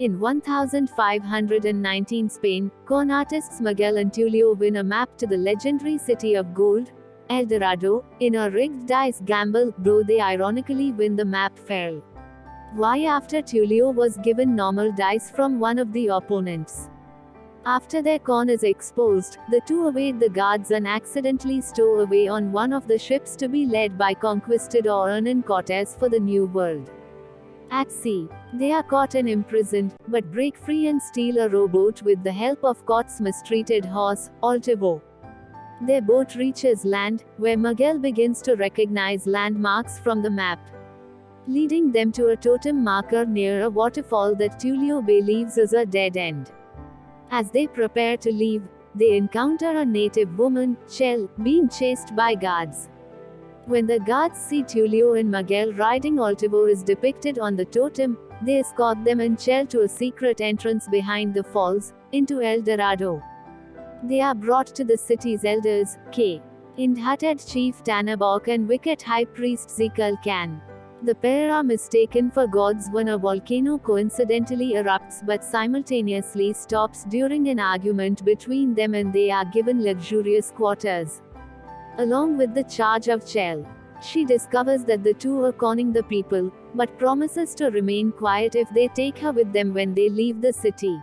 In 1519 Spain, con artists Miguel and Tulio win a map to the legendary city of gold, El Dorado, in a rigged dice gamble, though they ironically win the map fair. Why? After Tulio was given normal dice from one of the opponents. After their con is exposed, the two evade the guards and accidentally stow away on one of the ships to be led by conquistador Hernán Cortés for the New World. At sea, they are caught and imprisoned, but break free and steal a rowboat with the help of Cortés' mistreated horse, Altivo. Their boat reaches land, where Miguel begins to recognize landmarks from the map, leading them to a totem marker near a waterfall that Tulio believes is a dead end. As they prepare to leave, they encounter a native woman, Chel, being chased by guards. When the guards see Tulio and Miguel riding Altivo is depicted on the totem, they escort them and Chel to a secret entrance behind the falls, into El Dorado. They are brought to the city's elders, K. Indhated Chief Tanabok and wicked High Priest Zikal Khan. The pair are mistaken for gods when a volcano coincidentally erupts but simultaneously stops during an argument between them, and they are given luxurious quarters, along with the charge of Chel. She discovers that the two are conning the people, but promises to remain quiet if they take her with them when they leave the city.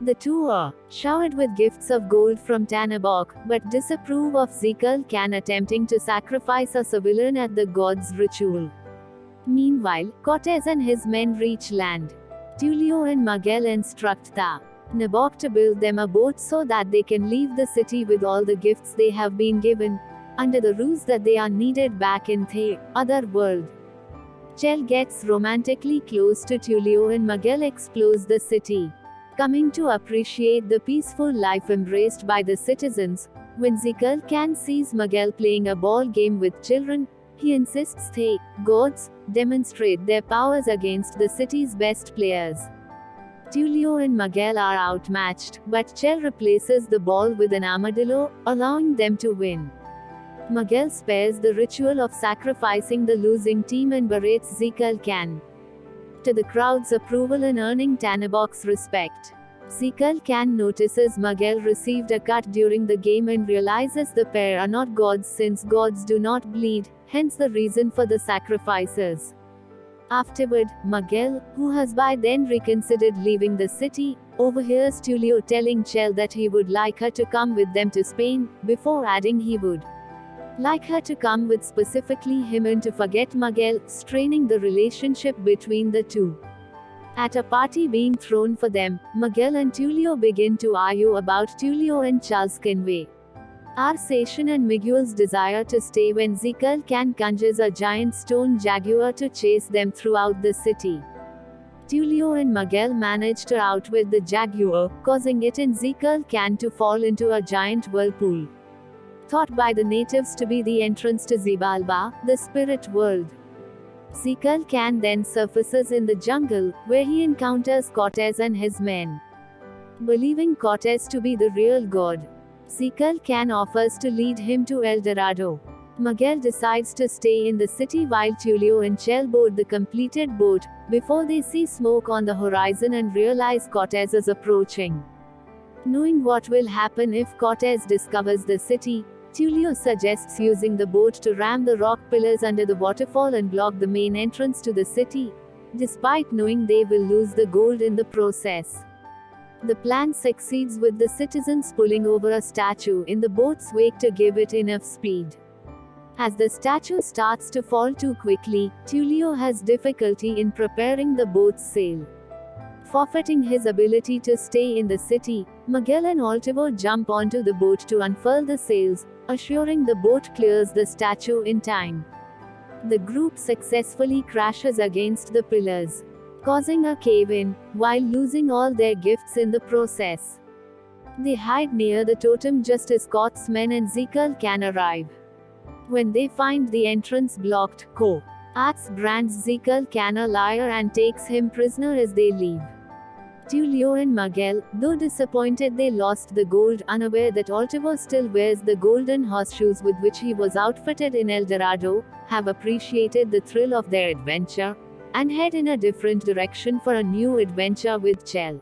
The two are showered with gifts of gold from Tanabok, but disapprove of Zikal Khan attempting to sacrifice a civilian at the god's ritual. Meanwhile, Cortés and his men reach land. Tulio and Miguel instruct Nabok to build them a boat so that they can leave the city with all the gifts they have been given, under the ruse that they are needed back in the other world. Chel gets romantically close to Tulio and Miguel explores the city, coming to appreciate the peaceful life embraced by the citizens. When Zikal Khan sees Miguel playing a ball game with children, he insists the gods demonstrate their powers against the city's best players. Tulio and Miguel are outmatched, but Chel replaces the ball with an armadillo, allowing them to win. Miguel spares the ritual of sacrificing the losing team and berates Zikal Khan, to the crowd's approval and earning Tanabok's respect. Zikal Khan notices Miguel received a cut during the game and realizes the pair are not gods since gods do not bleed, hence the reason for the sacrifices. Afterward, Miguel, who has by then reconsidered leaving the city, overhears Tulio telling Chel that he would like her to come with them to Spain, before adding he would like her to come with specifically him and to forget Miguel, straining the relationship between the two. At a party being thrown for them, Miguel and Tulio begin to argue about Tulio and Chel's convey Arsation and Miguel's desire to stay when Zikal Khan conjures a giant stone jaguar to chase them throughout the city. Tulio and Miguel manage to outwit the jaguar, causing it and Zikal Khan to fall into a giant whirlpool, thought by the natives to be the entrance to Xibalba, the spirit world. Zikal Khan then surfaces in the jungle, where he encounters Cortés and his men. Believing Cortés to be the real god, Zikal Khan offers to lead him to El Dorado. Miguel decides to stay in the city while Tulio and Chel board the completed boat, before they see smoke on the horizon and realize Cortés is approaching. Knowing what will happen if Cortés discovers the city, Tulio suggests using the boat to ram the rock pillars under the waterfall and block the main entrance to the city, despite knowing they will lose the gold in the process. The plan succeeds with the citizens pulling over a statue in the boat's wake to give it enough speed. As the statue starts to fall too quickly, Tulio has difficulty in preparing the boat's sail. Forfeiting his ability to stay in the city, Miguel and Altivo jump onto the boat to unfurl the sails, assuring the boat clears the statue in time. The group successfully crashes against the pillars, causing a cave-in, while losing all their gifts in the process. They hide near the totem just as Cortés' men and Zikal Khan arrive. When they find the entrance blocked, Cortés brands Zikal Khan a liar and takes him prisoner as they leave. Tulio and Miguel, though disappointed they lost the gold, unaware that Altivo still wears the golden horseshoes with which he was outfitted in El Dorado, have appreciated the thrill of their adventure, and head in a different direction for a new adventure with Chell.